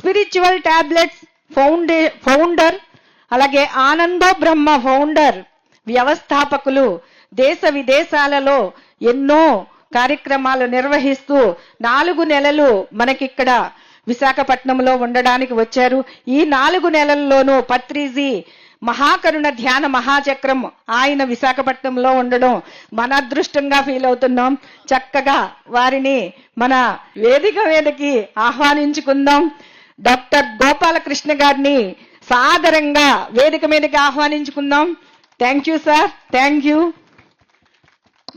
Spiritual tablets founder, అలాగే ఆనందో బ్రహ్మ founder, వ్యవస్థాపకులు, దేశ విదేశాలలో ఎన్నో కార్యక్రమాలు నిర్వహిస్తూ 4 నెలలు మనకిక్కడ విశాఖపట్నంలో ఉండడానికి వచ్చారు. ఈ 4 నెలల్లోనూ పత్రిజీ మహాకరుణ ధ్యాన మహాచక్రం ఆయన విశాఖపట్నంలో ఉండడం మన అదృష్టంగా ఫీల్ అవుతున్నాం. చక్కగా వారిని మన వేదిక మీదకి ఆహ్వానించుకుందాం. డాక్టర్ గోపాలకృష్ణ గారిని సాదరంగా వేదిక మీదకి ఆహ్వానించుకుందాం. Thank you sir, thank you.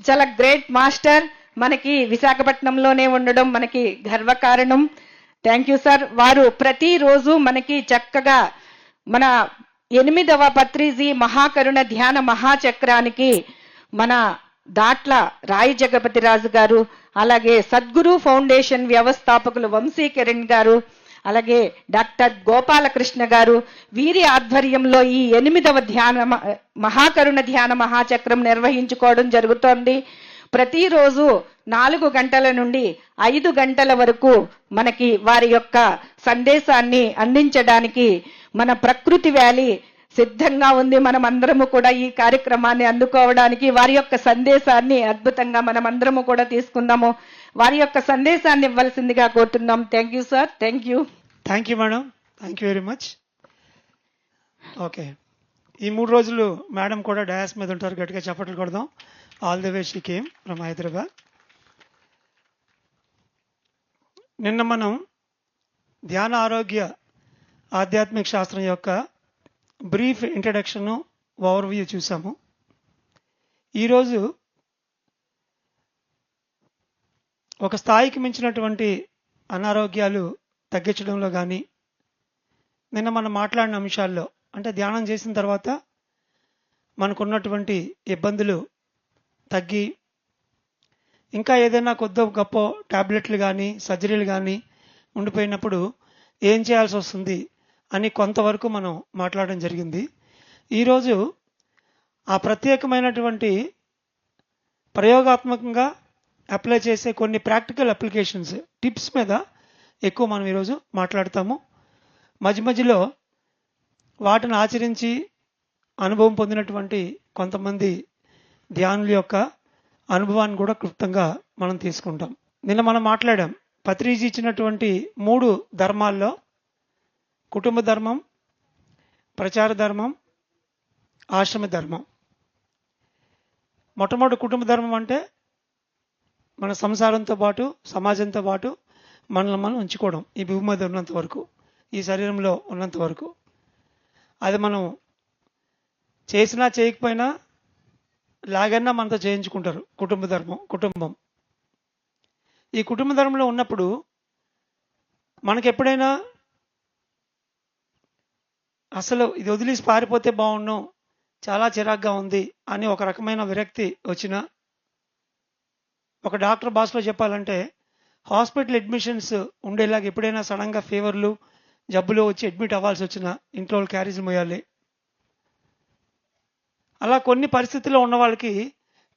చాలా గ్రేట్ మాస్టర్ మనకి విశాఖపట్నంలోనే ఉండడం మనకి గర్వకారణం. Thank you sir. వారు ప్రతిరోజు మనకి చక్కగా మన 8వ పత్రిజీ మహాకరుణ ధ్యాన మహాచక్రానికి మన దాట్ల రాయి జగపతిరాజు గారు, అలాగే సద్గురు ఫౌండేషన్ వ్యవస్థాపకులు వంశీ కిరణ్ గారు, అలాగే డాక్టర్ గోపాలకృష్ణ గారు, వీరి ఆధ్వర్యంలో ఈ 8వ మహాకరుణ ధ్యాన మహాచక్రం నిర్వహించుకోవడం జరుగుతోంది. ప్రతిరోజు 4 గంటల నుండి 5 గంటల వరకు మనకి వారి యొక్క సందేశాన్ని అందించడానికి మన ప్రకృతి వ్యాలీ సిద్ధంగా ఉంది. మనమందరము కూడా ఈ కార్యక్రమాన్ని అందుకోవడానికి వారి యొక్క సందేశాన్ని అద్భుతంగా మనమందరము కూడా తీసుకుందాము. వారి యొక్క సందేశాన్ని ఇవ్వాల్సిందిగా కోరుతున్నాం. Thank you sir, thank you. Thank you madam, thank you very much. Okay, ఈ 3 రోజులు మేడం కూడా డయాస్ మీద ఉంటారు. గట్టిగా చప్పట్లు కొడదాం. All the way she came from Hyderabad. నిన్న మనం ధ్యాన ఆరోగ్య ఆధ్యాత్మిక శాస్త్రం యొక్క బ్రీఫ్ ఇంట్రడక్షన్ ఓవర్వ్యూ చూసాము. ఈరోజు ఒక స్థాయికి మించినటువంటి అనారోగ్యాలు తగ్గించడంలో కానీ, నిన్న మనం మాట్లాడిన అంశాల్లో అంటే ధ్యానం చేసిన తర్వాత మనకున్నటువంటి ఇబ్బందులు తగ్గి ఇంకా ఏదైనా కొద్ది గొప్ప టాబ్లెట్లు కానీ సర్జరీలు కానీ ఉండిపోయినప్పుడు ఏం చేయాల్సి వస్తుంది అని కొంతవరకు మనం మాట్లాడడం జరిగింది. ఈరోజు ఆ ప్రత్యేకమైనటువంటి ప్రయోగాత్మకంగా అప్లై చేసే కొన్ని ప్రాక్టికల్ అప్లికేషన్స్ టిప్స్ మీద ఎక్కువ మనం ఈరోజు మాట్లాడతాము. మధ్య మధ్యలో వాటిని ఆచరించి అనుభవం పొందినటువంటి కొంతమంది ధ్యానుల యొక్క అనుభవాన్ని కూడా క్లుప్తంగా మనం తీసుకుంటాం. నిన్న మనం మాట్లాడాం పత్రిజీ ఇచ్చినటువంటి 3 ధర్మాల్లో కుటుంబ ధర్మం, ప్రచార ధర్మం, ఆశ్రమ ధర్మం. మొట్టమొదటి కుటుంబ ధర్మం అంటే మన సంసారంతో పాటు సమాజంతో పాటు మనల్ని మనం ఉంచుకోవడం. ఈ భూమి మీద ఉన్నంత వరకు, ఈ శరీరంలో ఉన్నంత వరకు అది మనం చేసినా చేయకపోయినా లాగన్నా మనతో చేయించుకుంటారు కుటుంబ ధర్మం. కుటుంబం ఈ కుటుంబ ధర్మంలో ఉన్నప్పుడు మనకి ఎప్పుడైనా అసలు ఇది వదిలేసి పారిపోతే బాగుండు, చాలా చిరాగ్గా ఉంది అని ఒక రకమైన విరక్తి వచ్చినా, ఒక డాక్టర్ భాషలో చెప్పాలంటే హాస్పిటల్ అడ్మిషన్స్ ఉండేలాగా ఎప్పుడైనా సడన్గా ఫీవర్లు జబ్బులు వచ్చి అడ్మిట్ అవ్వాల్సి వచ్చినా ఇంట్లో వాళ్ళు క్యారేజీలు మోయాలి. అలా కొన్ని పరిస్థితుల్లో ఉన్న వాళ్ళకి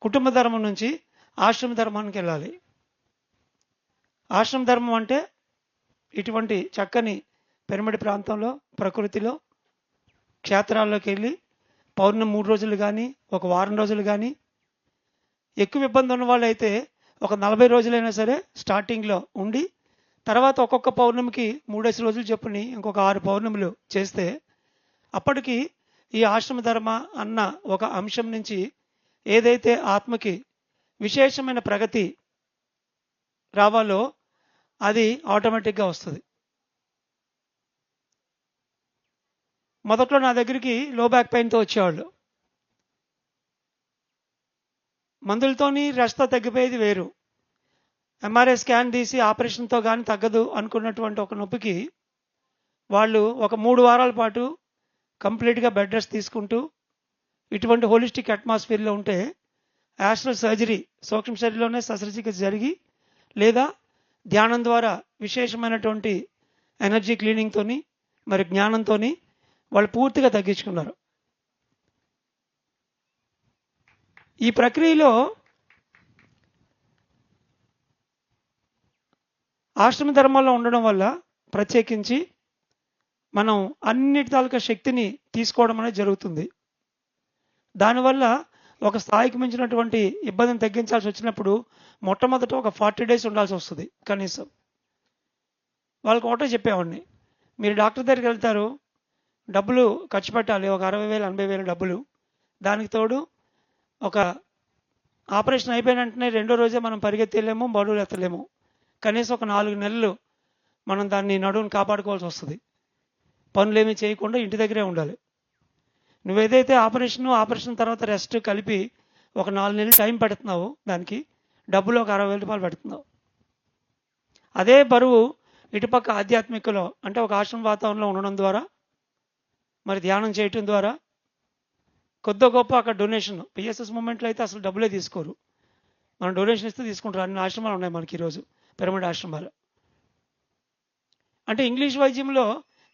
కుటుంబ ధర్మం నుంచి ఆశ్రమ ధర్మానికి వెళ్ళాలి. ఆశ్రమ ధర్మం అంటే ఇటువంటి చక్కని పిరమిడ్ ప్రాంతంలో ప్రకృతిలో క్షేత్రాల్లోకి వెళ్ళి పౌర్ణమి 3 రోజులు కానీ ఒక వారం రోజులు కానీ, ఎక్కువ ఇబ్బంది ఉన్న వాళ్ళు అయితే ఒక 40 రోజులైనా సరే స్టార్టింగ్లో ఉండి తర్వాత ఒక్కొక్క పౌర్ణమికి 3 రోజులు చెప్పుని ఇంకొక 6 పౌర్ణములు చేస్తే అప్పటికి ఈ ఆశ్రమ ధర్మ అన్న ఒక అంశం నుంచి ఏదైతే ఆత్మకి విశేషమైన ప్రగతి రావాలో అది ఆటోమేటిక్గా వస్తుంది. మొదట్లో నా దగ్గరికి లో బ్యాక్ పెయిన్తో వచ్చేవాళ్ళు. మందులతోని రెస్ట్తో తగ్గిపోయేది వేరు. ఎంఆర్ఐ స్కాన్ తీసి ఆపరేషన్తో కానీ తగ్గదు అనుకున్నటువంటి ఒక నొప్పికి వాళ్ళు ఒక 3 వారాల పాటు కంప్లీట్గా బెడ్ రెస్ట్ తీసుకుంటూ ఇటువంటి హోలిస్టిక్ అట్మాస్ఫియర్లో ఉంటే యాస్ట్రల్ సర్జరీ సూక్ష్మ శరీరంలోనే శస్త్రచికిత్స జరిగి లేదా ధ్యానం ద్వారా విశేషమైనటువంటి ఎనర్జీ క్లీనింగ్తోని మరి జ్ఞానంతోని వాళ్ళు పూర్తిగా తగ్గించుకున్నారు. ఈ ప్రక్రియలో ఆశ్రమ ధర్మంలో ఉండడం వల్ల ప్రత్యేకించి మనం అన్నిటి తాలూకా శక్తిని తీసుకోవడం అనేది జరుగుతుంది. దానివల్ల ఒక స్థాయికి మించినటువంటి ఇబ్బందిని తగ్గించాల్సి వచ్చినప్పుడు మొట్టమొదట ఒక 40 days ఉండాల్సి వస్తుంది కనీసం. వాళ్ళకి ఒకటే చెప్పేవాడిని, మీరు డాక్టర్ దగ్గరికి వెళ్తారు, డబ్బులు ఖర్చు పెట్టాలి, ఒక 60,000 80,000 డబ్బులు. దానికి తోడు ఒక ఆపరేషన్ అయిపోయిన వెంటనే రెండో రోజే మనం పరిగెత్తలేము, బరువులు ఎత్తలేము. కనీసం ఒక 4 నెలలు మనం దాన్ని నడువుని కాపాడుకోవాల్సి వస్తుంది. పనులేమీ చేయకుండా ఇంటి దగ్గరే ఉండాలి. నువ్వేదైతే ఆపరేషన్ తర్వాత రెస్ట్ కలిపి ఒక 4 నెలలు టైం పెడుతున్నావు, దానికి డబ్బులు ఒక 60,000 రూపాయలు పెడుతున్నావు. అదే బరువు ఇటుపక్క ఆధ్యాత్మికలో అంటే ఒక ఆశ్రమ వాతావరణంలో ఉండడం ద్వారా, మరి ధ్యానం చేయటం ద్వారా కొద్ది గొప్ప అక్కడ డొనేషన్, పిఎస్ఎస్ మూమెంట్లో అయితే అసలు డబ్బులే తీసుకోరు, మనం డొనేషన్ ఇస్తే తీసుకుంటారు. అన్ని ఆశ్రమాలు ఉన్నాయి మనకి ఈరోజు, పిరమిడ్ ఆశ్రమాలు. అంటే ఇంగ్లీష్ వైద్యంలో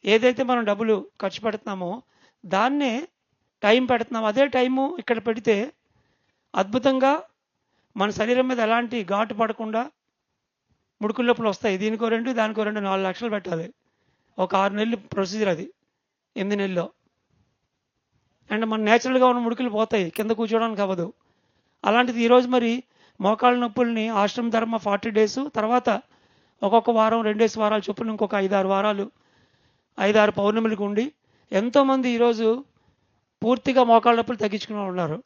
ఏదైతే మనం డబ్బులు ఖర్చు పెడుతున్నామో దాన్నే టైం పెడుతున్నాం. అదే టైము ఇక్కడ పెడితే అద్భుతంగా మన శరీరం మీద ఎలాంటి ఘాటు పడకుండా ముడుకుల నొప్పులు వస్తాయి. దీనికో 2 దానికో 2 4 లక్షలు పెట్టాలి. ఒక 6 నెలలు ప్రొసీజర్, అది 8 నెలల్లో. అండ్ మన నేచురల్గా ఉన్న ముడుకులు పోతాయి, కింద కూర్చోవడానికి అవ్వదు. అలాంటిది ఈరోజు మరి మోకాళ్ళ నొప్పుల్ని ఆశ్రమ ధర్మ 40 days, తర్వాత ఒక్కొక్క వారం 2 వారాలు చొప్పున ఇంకొక 5-6 వారాలు 5-6 పౌర్ణమిలకు ఉండి ఎంతోమంది ఈరోజు పూర్తిగా మోకాళ్ళ నొప్పులు తగ్గించుకునే ఉన్నారు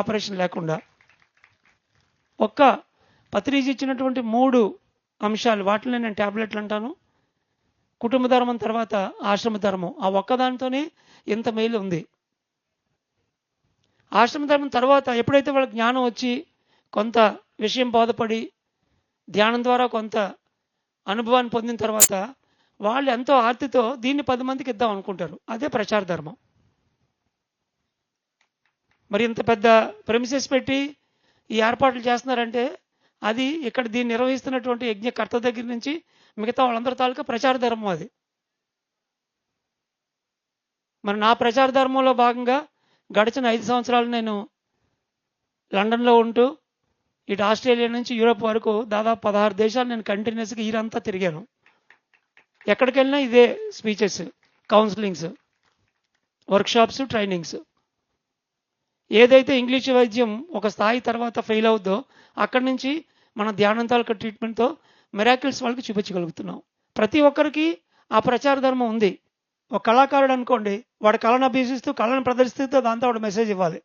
ఆపరేషన్ లేకుండా. ఒక్క పత్రిజీ ఇచ్చినటువంటి 3 అంశాలు, వాటిని నేను ట్యాబ్లెట్లు అంటాను, కుటుంబ ధర్మం తర్వాత ఆశ్రమ ధర్మం, ఆ ఒక్కదానితోనే ఇంత మేలు ఉంది. ఆశ్రమ ధర్మం తర్వాత ఎప్పుడైతే వాళ్ళకి జ్ఞానం వచ్చి కొంత విషయం బోధపడి ధ్యానం ద్వారా కొంత అనుభవాన్ని పొందిన తర్వాత వాళ్ళు ఎంతో ఆర్తితో దీన్ని 10 మందికి ఇద్దాం అనుకుంటారు. అదే ప్రచార ధర్మం. మరి ఇంత పెద్ద ప్రెమిసెస్ పెట్టి ఈ ఏర్పాట్లు చేస్తున్నారంటే అది ఇక్కడ దీన్ని నిర్వహిస్తున్నటువంటి యజ్ఞకర్త దగ్గర నుంచి మిగతా వాళ్ళందరి తాలూకా ప్రచార ధర్మం అది. మరి నా ప్రచార ధర్మంలో భాగంగా గడిచిన 5 సంవత్సరాలు నేను లండన్లో ఉంటూ ఇటు ఆస్ట్రేలియా నుంచి యూరోప్ వరకు దాదాపు 16 దేశాలు నేను కంటిన్యూస్గా ఈరంతా తిరిగాను. ఎక్కడికి వెళ్ళినా ఇదే స్పీచెస్, కౌన్సిలింగ్స్, వర్క్షాప్స్, ట్రైనింగ్స్. ఏదైతే ఇంగ్లీష్ వైద్యం ఒక స్థాయి తర్వాత ఫెయిల్ అవుద్దో అక్కడి నుంచి మన ధ్యానం తాలూకా ట్రీట్మెంట్తో మిరాకిల్స్ వాళ్ళకి చూపించగలుగుతున్నాం. ప్రతి ఒక్కరికి ఆ ప్రచార ధర్మం ఉంది. ఒక కళాకారుడు అనుకోండి, వాడి కళను అభ్యసిస్తూ కళను ప్రదర్శిస్తూ దాంతో వాడు మెసేజ్ ఇవ్వాలి.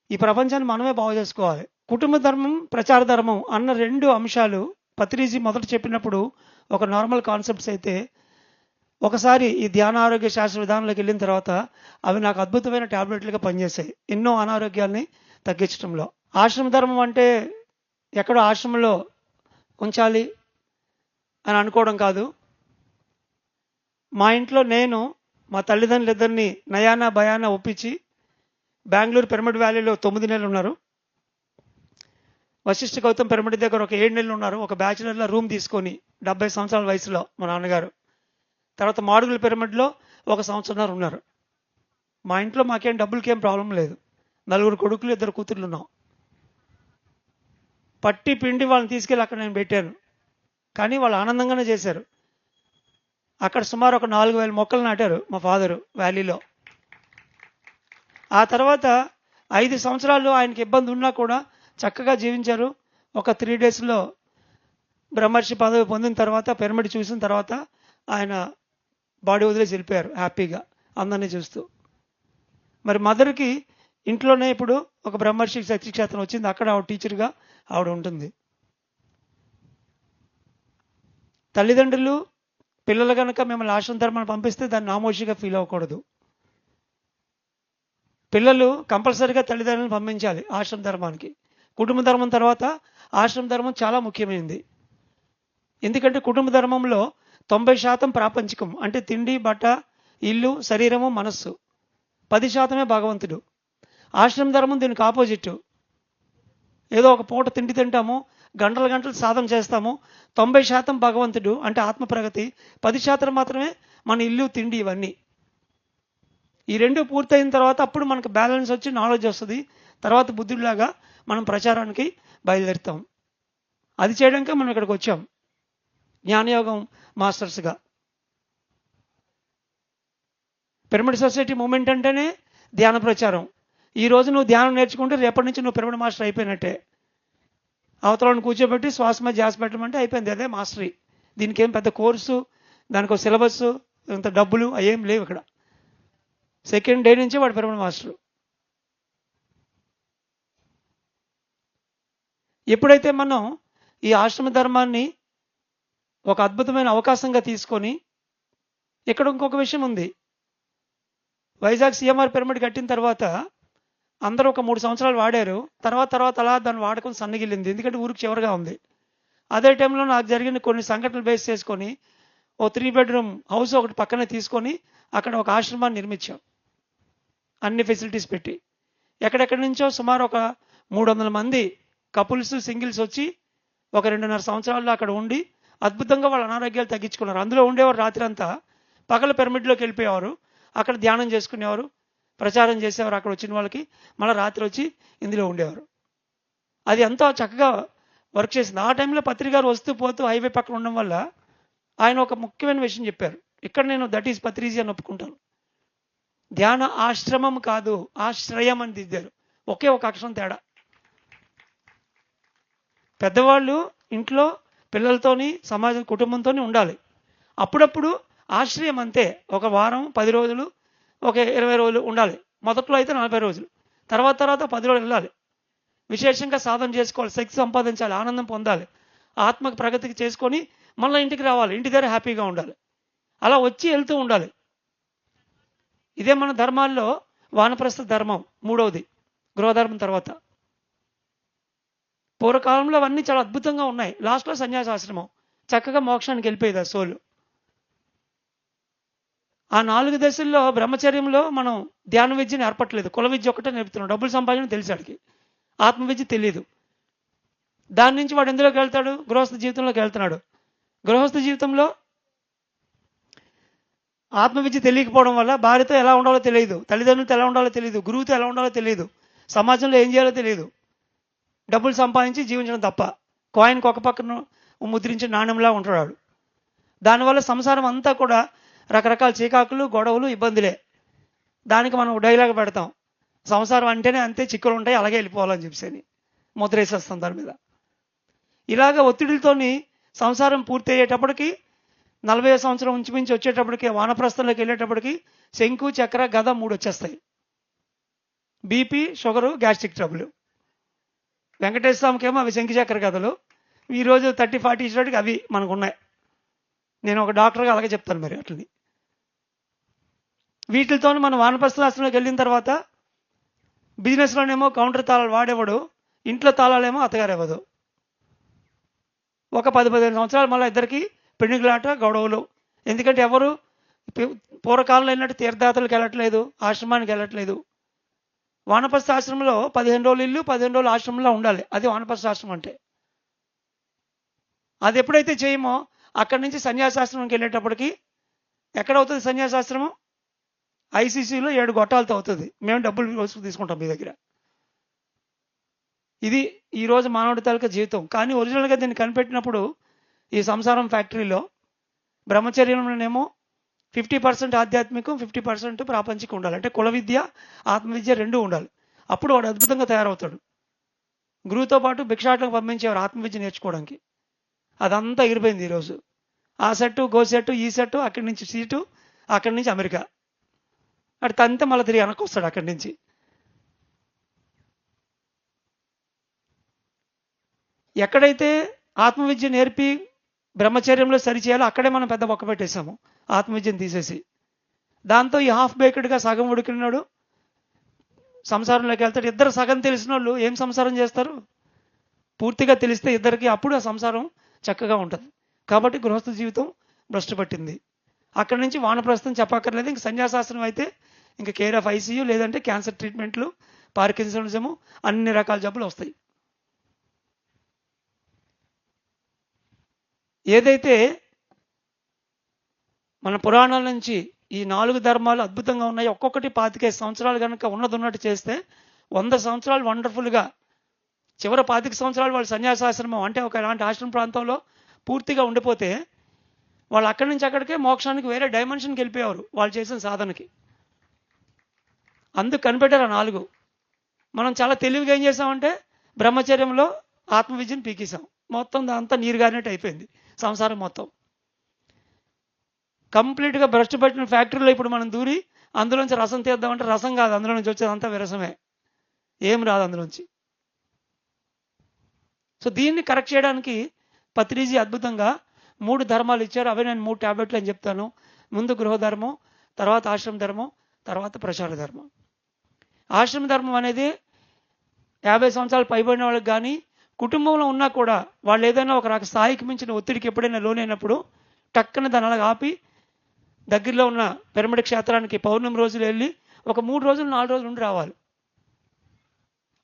ఈ ప్రపంచాన్ని మనమే బాగు చేసుకోవాలి. కుటుంబ ధర్మం, ప్రచార ధర్మం అన్న 2 అంశాలు పత్రిజీ మొదట చెప్పినప్పుడు ఒక నార్మల్ కాన్సెప్ట్స్ అయితే, ఒకసారి ఈ ధ్యాన ఆరోగ్య శాస్త్ర విధానంలోకి వెళ్ళిన తర్వాత అవి నాకు అద్భుతమైన ట్యాబ్లెట్లుగా పనిచేశాయి ఎన్నో అనారోగ్యాల్ని తగ్గించడంలో. ఆశ్రమ ధర్మం అంటే ఎక్కడో ఆశ్రమంలో ఉంచాలి అని అనుకోవడం కాదు. మా ఇంట్లో నేను మా తల్లిదండ్రులిద్దరిని నయానా భయానా ఒప్పించి బెంగళూరు పిరమిడ్ వ్యాలీలో 9 నెలలు ఉన్నారు. వశిష్ఠ గౌతమ్ పిరమిడ్ దగ్గర ఒక 7 నెలలు ఉన్నారు. ఒక బ్యాచిలర్లో రూమ్ తీసుకొని 70 సంవత్సరాల వయసులో మా నాన్నగారు. తర్వాత మాడుగుల పిరమిడ్లో 1 సంవత్సరంన్నర ఉన్నారు. మా ఇంట్లో మాకేం డబ్బులకేం ప్రాబ్లం లేదు. 4 కొడుకులు 2 కూతుర్లు ఉన్నాం. పట్టి పిండి వాళ్ళని తీసుకెళ్ళి అక్కడ నేను పెట్టాను. కానీ వాళ్ళు ఆనందంగానే చేశారు. అక్కడ సుమారు ఒక 4,000 మొక్కలు నాటారు మా ఫాదరు వ్యాలీలో. ఆ తర్వాత 5 సంవత్సరాలు ఆయనకి ఇబ్బంది ఉన్నా కూడా చక్కగా జీవించారు. ఒక 3 daysలో బ్రహ్మర్షి పదవి పొందిన తర్వాత, పిరమిడ్ చూసిన తర్వాత ఆయన బాడీ వదిలేసి వెళ్ళిపోయారు హ్యాపీగా అందరినీ చూస్తూ. మరి మదర్కి ఇంట్లోనే ఇప్పుడు ఒక బ్రహ్మర్షి శక్తిక్షేత్రం వచ్చింది. అక్కడ ఆవిడ టీచర్గా ఆవిడ ఉంటుంది. తల్లిదండ్రులు పిల్లలు కనుక మిమ్మల్ని ఆశ్రమ ధర్మాన్ని పంపిస్తే దాన్ని నామోషిగా ఫీల్ అవ్వకూడదు. పిల్లలు కంపల్సరీగా తల్లిదండ్రులను పంపించాలి ఆశ్రమ ధర్మానికి. కుటుంబ ధర్మం తర్వాత ఆశ్రమ ధర్మం చాలా ముఖ్యమైనది. ఎందుకంటే కుటుంబ ధర్మంలో 90% ప్రాపంచికం, అంటే తిండి, బట్ట, ఇల్లు, శరీరము, మనస్సు. 10% భగవంతుడు. ఆశ్రమ ధర్మం దీనికి ఆపోజిట్. ఏదో ఒక పూట తిండి తింటాము, గంటలు గంటలు సాధన చేస్తాము. 90% భగవంతుడు అంటే ఆత్మ ప్రగతి, 10% మాత్రమే మన ఇల్లు, తిండి, ఇవన్నీ. ఈ 2 పూర్తయిన తర్వాత అప్పుడు మనకు బ్యాలెన్స్ వచ్చి నాలెడ్జ్ వస్తుంది. తర్వాత బుద్ధుడిలాగా మనం ప్రచారానికి బయలుదేరుతాం. అది చేయడానికే మనం ఇక్కడికి వచ్చాం జ్ఞానయోగం మాస్టర్స్గా. పిరమిడ్ సొసైటీ మూమెంట్ అంటేనే ధ్యాన ప్రచారం. ఈ రోజు నువ్వు ధ్యానం నేర్చుకుంటే రేపటి నుంచి నువ్వు పిరమిడ్ మాస్టర్ అయిపోయినట్టే. అవతలను కూర్చోబెట్టి శ్వాస మీద ధ్యాస పెట్టమంటే అయిపోయింది, అదే మాస్టరీ. దీనికి ఏం పెద్ద కోర్సు, దానికి ఒక సిలబస్, ఇంత డబ్బులు అవేం లేవు ఇక్కడ. సెకండ్ డే నుంచే వాడు పిరమిడ్ మాస్టర్. ఎప్పుడైతే మనం ఈ ఆశ్రమ ధర్మాన్ని ఒక అద్భుతమైన అవకాశంగా తీసుకొని, ఇక్కడ ఇంకొక విషయం ఉంది. వైజాగ్ సిఎంఆర్ పిరమిడ్ కట్టిన తర్వాత అందరూ ఒక 3 సంవత్సరాలు వాడారు. తర్వాత అలా దాన్ని వాడకం సన్నగిల్లింది, ఎందుకంటే ఊరికి చివరిగా ఉంది. అదే టైంలో నాకు జరిగిన కొన్ని సంఘటనలు బేస్ చేసుకొని ఓ 3 బెడ్రూమ్ హౌస్ ఒకటి పక్కనే తీసుకొని అక్కడ ఒక ఆశ్రమాన్ని నిర్మించాం, అన్ని ఫెసిలిటీస్ పెట్టి. ఎక్కడెక్కడి నుంచో సుమారు ఒక 300 మంది కపుల్స్, సింగిల్స్ వచ్చి ఒక 2.5 సంవత్సరాల్లో అక్కడ ఉండి అద్భుతంగా వాళ్ళ అనారోగ్యాలు తగ్గించుకున్నారు. అందులో ఉండేవారు రాత్రి అంతా, పగల పిరమిడ్లోకి వెళ్ళిపోయేవారు, అక్కడ ధ్యానం చేసుకునేవారు, ప్రచారం చేసేవారు అక్కడ వచ్చిన వాళ్ళకి, మళ్ళీ రాత్రి వచ్చి ఇందులో ఉండేవారు. అది ఎంతో చక్కగా వర్క్ చేసింది. ఆ టైంలో పత్రి గారు వస్తూ పోతూ హైవే పక్కన ఉండడం వల్ల ఆయన ఒక ముఖ్యమైన విషయం చెప్పారు. ఇక్కడ నేను దట్ ఈజ్ పత్రిజీ అని ఒప్పుకుంటాను. ధ్యాన ఆశ్రమం కాదు, ఆశ్రయం అని దిద్దారు. ఒకే ఒక అక్షరం తేడా. పెద్దవాళ్ళు ఇంట్లో పిల్లలతోని, సమాజం, కుటుంబంతో ఉండాలి. అప్పుడప్పుడు ఆశ్రయం అంతే, ఒక వారం 10 రోజులు, ఒక 20 రోజులు ఉండాలి. మొదట్లో అయితే 40 రోజులు, తర్వాత 10 రోజులు వెళ్ళాలి. విశేషంగా సాధన చేసుకోవాలి, శక్తి సంపాదించాలి, ఆనందం పొందాలి, ఆత్మకు ప్రగతికి చేసుకొని మళ్ళీ ఇంటికి రావాలి, ఇంటి దగ్గర హ్యాపీగా ఉండాలి. అలా వచ్చి వెళ్తూ ఉండాలి. ఇదే మన ధర్మాల్లో వానప్రస్థ ధర్మం, మూడవది గృహధర్మం తర్వాత. పూర్వకాలంలో అవన్నీ చాలా అద్భుతంగా ఉన్నాయి. లాస్ట్లో సన్యాసాశ్రమం, చక్కగా మోక్షానికి వెళ్ళిపోయేది ఆ సోలు. ఆ 4 దశల్లో బ్రహ్మచర్యంలో మనం ధ్యాన విద్యను ఏర్పట్టలేదు, కుల విద్య ఒకటే నేర్పుతున్నాం. డబ్బులు సంపాదించడం తెలిసాడికి, ఆత్మ విద్య తెలియదు. దాని నుంచి వాడు ఎందులోకి వెళ్తాడు? గృహస్థ జీవితంలోకి వెళ్తున్నాడు. గృహస్థ జీవితంలో ఆత్మ విద్య తెలియకపోవడం వల్ల భార్యతో ఎలా ఉండాలో తెలియదు, తల్లిదండ్రులతో ఎలా ఉండాలో తెలియదు, గురువుతో ఎలా ఉండాలో తెలియదు, సమాజంలో ఏం చేయాలో తెలియదు. డబ్బులు సంపాదించి జీవించడం తప్ప, కాయిన్కి ఒక పక్కన ముద్రించిన నాణ్యంలా ఉంటాడు. దానివల్ల సంసారం అంతా కూడా రకరకాల చీకాకులు, గొడవలు, ఇబ్బందులే. దానికి మనం డైలాగ్ పెడతాం, సంసారం అంటేనే అంతే, చిక్కులు ఉంటాయి, అలాగే వెళ్ళిపోవాలని చెప్పేసి ముద్ర వేసేస్తాం దాని మీద. ఇలాగ ఒత్తిడితోని సంసారం పూర్తి అయ్యేటప్పటికి 40 సంవత్సరం ఉంచుమించి వచ్చేటప్పటికి, వానప్రస్థంలోకి వెళ్ళేటప్పటికి శంకు, చక్ర, గద 3 వచ్చేస్తాయి. BP, sugar, gastric trouble. Venkateswara స్వామికేమో అవి శంకు చక్ర గదలు. ఈరోజు 30-40 ఇచ్చేటికి అవి మనకు ఉన్నాయి. నేను ఒక డాక్టర్గా అలాగే చెప్తాను మరి అట్లని. వీటితో మనం వానప్రస్థాశ్రమంలోకి వెళ్ళిన తర్వాత బిజినెస్లోనేమో కౌంటర్ తాళాలు వాడేవాడు, ఇంట్లో తాళాలేమో అత్తగారు ఇవ్వదు. ఒక 10-15 సంవత్సరాలు మళ్ళీ ఇద్దరికి పెళ్లిగలాట, గొడవలు. ఎందుకంటే ఎవరు పూర్వకాలంలో వెళ్ళినట్టు తీర్థయాత్రలకు వెళ్ళట్లేదు, ఆశ్రమానికి వెళ్ళట్లేదు. వానప్రస్థ ఆశ్రమంలో 15 రోజులు ఇల్లు, 15 రోజులు ఆశ్రమంలో ఉండాలి. అది వానప్రస్థ ఆశ్రమం అంటే. అది ఎప్పుడైతే చేయమో అక్కడి నుంచి సన్యాసాశ్రమంకి వెళ్ళేటప్పటికి ఎక్కడవుతుంది సన్యాసాశ్రమం? ఐసీసీలో 7 గొట్టాలతో అవుతుంది. మేము డబ్బులు వసూలు తీసుకుంటాం మీ దగ్గర. ఇది ఈరోజు మానవుడి తాలూకా జీవితం. కానీ ఒరిజినల్గా దీన్ని కనిపెట్టినప్పుడు ఈ సంసారం ఫ్యాక్టరీలో బ్రహ్మచర్యంలోనేమో 50% ఆధ్యాత్మికం, 50% ప్రాపంచికం ఉండాలి. అంటే కుల విద్య, ఆత్మవిద్య 2 ఉండాలి. అప్పుడు వాడు అద్భుతంగా తయారవుతాడు. గురువుతో పాటు భిక్షాటలకు పంపించేవారు ఆత్మవిద్య నేర్చుకోవడానికి. అదంతా ఎగిరిపోయింది ఈరోజు. ఆ సెట్టు, గో సెట్టు, ఈ సెట్టు, అక్కడి నుంచి సీటు, అక్కడి నుంచి అమెరికా, అటు తంతే మళ్ళీ తిరిగి వెనక్కి వస్తాడు అక్కడి నుంచి. ఎక్కడైతే ఆత్మవిద్య నేర్పి బ్రహ్మచర్యంలో సరిచేయాలో అక్కడే మనం పెద్ద మొక్క పెట్టేశాము, ఆత్మవిద్యను తీసేసి. దాంతో ఈ హాఫ్ బేక్డ్గా సగం ఉడికినాడు సంసారంలోకి వెళ్తాడు. ఇద్దరు సగం తెలిసిన వాళ్ళు ఏం సంసారం చేస్తారు? పూర్తిగా తెలిస్తే ఇద్దరికి, అప్పుడు ఆ సంసారం చక్కగా ఉంటుంది. కాబట్టి గృహస్థ జీవితం భ్రష్టు పట్టింది. అక్కడి నుంచి వానప్రస్థం చెప్పక్కర్లేదు. ఇంక సన్యాసాశ్రమం అయితే ఇంకా కేర్ ఆఫ్ ఐసీయూ, లేదంటే క్యాన్సర్ ట్రీట్మెంట్లు, పార్కిన్సనిజము, అన్ని రకాల జబ్బులు వస్తాయి. ఏదైతే మన పురాణాల నుంచి ఈ 4 ధర్మాలు అద్భుతంగా ఉన్నాయి, ఒక్కొక్కటి 25 సంవత్సరాలు కనుక ఉన్నట్టు చేస్తే 100 సంవత్సరాలు వండర్ఫుల్గా, చివరి 25 సంవత్సరాలు వాళ్ళు సన్యాసాశ్రమం అంటే ఒక ఇలాంటి ఆశ్రమ ప్రాంతంలో పూర్తిగా ఉండిపోతే వాళ్ళు అక్కడి నుంచి అక్కడికే మోక్షానికి వేరే డైమెన్షన్కి వెళ్ళిపోయేవారు వాళ్ళు చేసిన సాధనకి. అందుకు కనిపెట్టారు ఆ 4. మనం చాలా తెలివిగా ఏం చేసామంటే బ్రహ్మచర్యంలో ఆత్మ విద్యను పీకేసాం. మొత్తం అంతా నీరు గారినట్టు అయిపోయింది సంసారం మొత్తం. కంప్లీట్గా భ్రష్టు పట్టిన ఫ్యాక్టరీలో ఇప్పుడు మనం దూరి అందులోంచి రసం తీద్దామంటే రసం కాదు, అందులో నుంచి వచ్చేదంతా విరసమే, ఏం రాదు అందులోంచి. సో దీన్ని కరెక్ట్ చేయడానికి పత్రిజీ అద్భుతంగా 3 ధర్మాలు ఇచ్చారు. అవే నేను 3 టాబ్లెట్లు అని చెప్తాను. ముందు గృహధర్మం, తర్వాత ఆశ్రమ ధర్మం, తర్వాత ప్రచార ధర్మం. ఆశ్రమ ధర్మం అనేది 50 సంవత్సరాలు పైబడిన వాళ్ళకి కానీ కుటుంబంలో ఉన్నా కూడా వాళ్ళు ఏదైనా ఒక రక స్థాయికి మించిన ఒత్తిడికి ఎప్పుడైనా లోనైనప్పుడు టక్కన దాని అలాగ ఆపి దగ్గరలో ఉన్న పిరమిడ్ క్షేత్రానికి పౌర్ణమి రోజులు వెళ్ళి ఒక 3 రోజులు 4 రోజులు ఉండి రావాలి.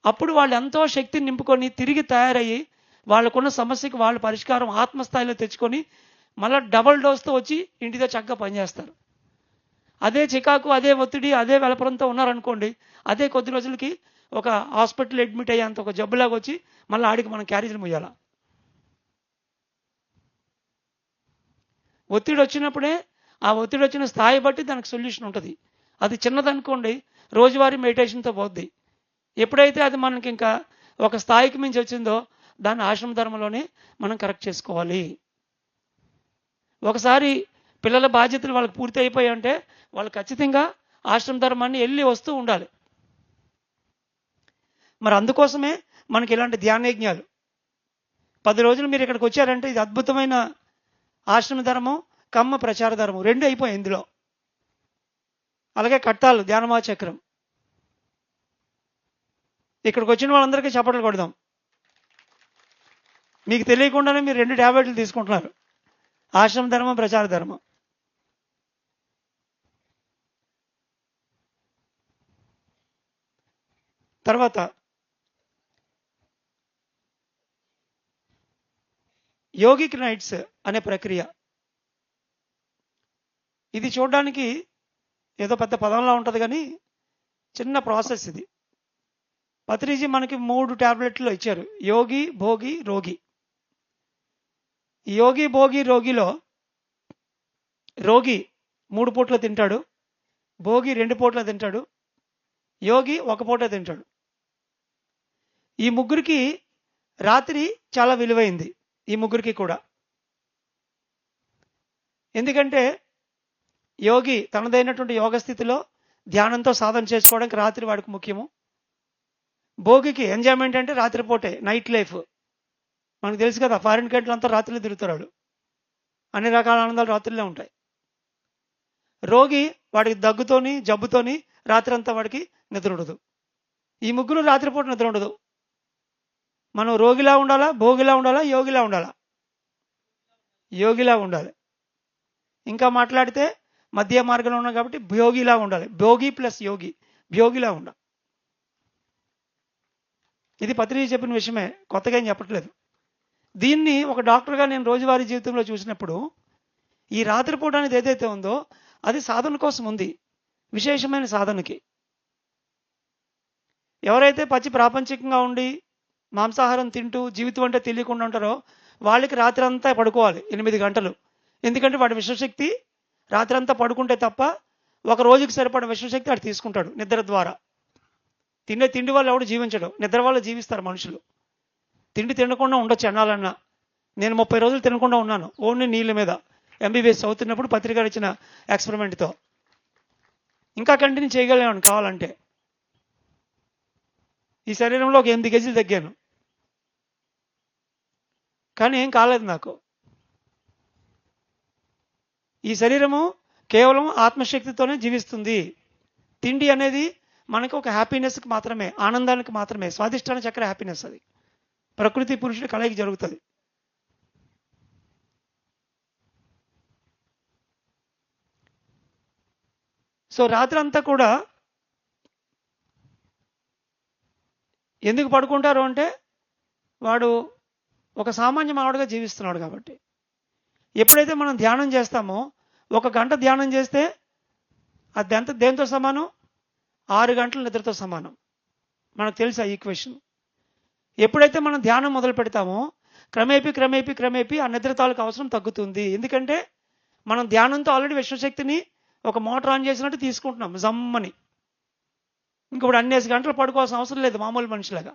అప్పుడు వాళ్ళు ఎంతో శక్తిని నింపుకొని తిరిగి తయారయ్యి వాళ్ళకున్న సమస్యకి వాళ్ళు పరిష్కారం ఆత్మస్థాయిలో తెచ్చుకొని మళ్ళీ డబల్ డోస్తో వచ్చి ఇంటితో చక్కగా పనిచేస్తారు. అదే చికాకు, అదే ఒత్తిడి, అదే వెలపరంతో ఉన్నారనుకోండి, అదే కొద్ది రోజులకి ఒక హాస్పిటల్ అడ్మిట్ అయ్యేంత ఒక జబ్బులాగా వచ్చి మళ్ళీ ఆడికి మనం క్యారేజీలు ముయ్యాల. ఒత్తిడి వచ్చినప్పుడే ఆ ఒత్తిడి వచ్చిన స్థాయి బట్టి దానికి సొల్యూషన్ ఉంటుంది. అది చిన్నదనుకోండి రోజువారీ మెడిటేషన్తో పోద్ది. ఎప్పుడైతే అది మనకి ఇంకా ఒక స్థాయికి మించి వచ్చిందో దాన్ని ఆశ్రమ ధర్మంలోనే మనం కరెక్ట్ చేసుకోవాలి. ఒకసారి పిల్లల బాధ్యతలు వాళ్ళకి పూర్తి అయిపోయి అంటే వాళ్ళు ఖచ్చితంగా ఆశ్రమ ధర్మాన్ని వెళ్ళి వస్తూ ఉండాలి. మరి అందుకోసమే మనకి ఇలాంటి ధ్యానయజ్ఞాలు 10 రోజులు మీరు ఇక్కడికి వచ్చారంటే ఇది అద్భుతమైన ఆశ్రమ ధర్మం, కమ్మ ప్రచార ధర్మం 2 అయిపోయాయి ఇందులో. అలాగే కట్టాలు ధ్యానమా చక్రం. ఇక్కడికి వచ్చిన వాళ్ళందరికీ చప్పట్లు కొడదాం. మీకు తెలియకుండానే మీరు 2 టాబ్లెట్లు తీసుకుంటున్నారు, ఆశ్రమ ధర్మం, ప్రచార ధర్మం. తర్వాత యోగిక్ నైట్స్ అనే ప్రక్రియ. ఇది చూడడానికి ఏదో పెద్ద పదంలా ఉంటుంది కానీ చిన్న ప్రాసెస్ ఇది. పత్రిజీ మనకి 3 టాబ్లెట్లు ఇచ్చారు, యోగి, భోగి, రోగి. యోగి, భోగి, రోగిలో రోగి 3 పూట్ల తింటాడు, భోగి 2 పూట్ల తింటాడు, యోగి 1 పూట తింటాడు. ఈ ముగ్గురికి రాత్రి చాలా విలువైంది, ఈ ముగ్గురికి కూడా. ఎందుకంటే యోగి తనదైనటువంటి యోగ స్థితిలో ధ్యానంతో సాధన చేసుకోవడానికి రాత్రి వాడికి ముఖ్యము. భోగికి ఎంజాయ్మెంట్ అంటే రాత్రిపూటే, నైట్ లైఫ్. మనకు తెలుసు కదా, ఫారిన్ కంట్రీలు అంతా రాత్రిలో తిరుగుతాడు, అన్ని రకాల ఆనందాలు రాత్రిలో ఉంటాయి. రోగి వాడికి దగ్గుతోని జబ్బుతోని రాత్రి అంతా వాడికి నిద్ర ఉండదు. ఈ ముగ్గురు రాత్రిపూట నిద్ర ఉండదు. మనం రోగిలా ఉండాలా, భోగిలా ఉండాలా, యోగిలా ఉండాలా? యోగిలా ఉండాలి. ఇంకా మాట్లాడితే మధ్య మార్గంలో ఉన్నాం కాబట్టి భోగిలా ఉండాలి. భోగి ప్లస్ యోగి, భోగిలా ఉండాలి. ఇది పత్రిక చెప్పిన విషయమే, కొత్తగా ఏం చెప్పట్లేదు. దీన్ని ఒక డాక్టర్గా నేను రోజువారీ జీవితంలో చూసినప్పుడు ఈ రాత్రిపూట అనేది ఏదైతే ఉందో అది సాధన కోసం ఉంది, విశేషమైన సాధనకి. ఎవరైతే పచ్చి ప్రాపంచికంగా ఉండి మాంసాహారం తింటూ జీవితం అంటే తెలియకుండా ఉంటారో వాళ్ళకి రాత్రి అంతా పడుకోవాలి 8 గంటలు. ఎందుకంటే వాడి విశ్వశక్తి రాత్రి అంతా పడుకుంటే తప్ప ఒక రోజుకి సరిపడ విశ్వశక్తి వాడు తీసుకుంటాడు నిద్ర ద్వారా. తిండి వల్ల ఎవడు జీవించడు, నిద్ర వల్ల జీవిస్తారు మనుషులు. తిండి తినకుండా ఉండొచ్చు అన్నాలన్నా. నేను 30 రోజులు తినకుండా ఉన్నాను, ఓన్లీ నీళ్ళ మీద, ఎంబీబీఎస్ చదువుతున్నప్పుడు పత్రిక ఇచ్చిన ఎక్స్పెరిమెంట్తో. ఇంకా కంటిన్యూ చేయగలిగాను కావాలంటే. ఈ శరీరంలో ఒక 8 కేజీలు తగ్గాను, కానీ ఏం కాలేదు నాకు. ఈ శరీరము కేవలం ఆత్మశక్తితోనే జీవిస్తుంది. తిండి అనేది మనకు ఒక హ్యాపీనెస్కి మాత్రమే, ఆనందానికి మాత్రమే. స్వాదిష్టాన చక్ర హ్యాపీనెస్, అది ప్రకృతి పురుషుడి కలయికి జరుగుతుంది. సో రాత్రి అంతా కూడా ఎందుకు పడుకుంటారు అంటే వాడు ఒక సామాన్య మానవుడిగా జీవిస్తున్నాడు కాబట్టి. ఎప్పుడైతే మనం ధ్యానం చేస్తామో 1 గంట ధ్యానం చేస్తే అది దేంతో సమానం? 6 గంటల నిద్రతో సమానం. మనకు తెలుసు ఆ ఈక్వేషన్. ఎప్పుడైతే మనం ధ్యానం మొదలు పెడతామో క్రమేపీ ఆ నిద్ర తాలూకు అవసరం తగ్గుతుంది. ఎందుకంటే మనం ధ్యానంతో ఆల్రెడీ విశ్వశక్తిని ఒక మోటార్ ఆన్ చేసినట్టు తీసుకుంటున్నాం జమ్మని. ఇంకొకటి అన్నేసి గంటలు పడుకోవాల్సిన అవసరం లేదు మామూలు మనిషిలాగా.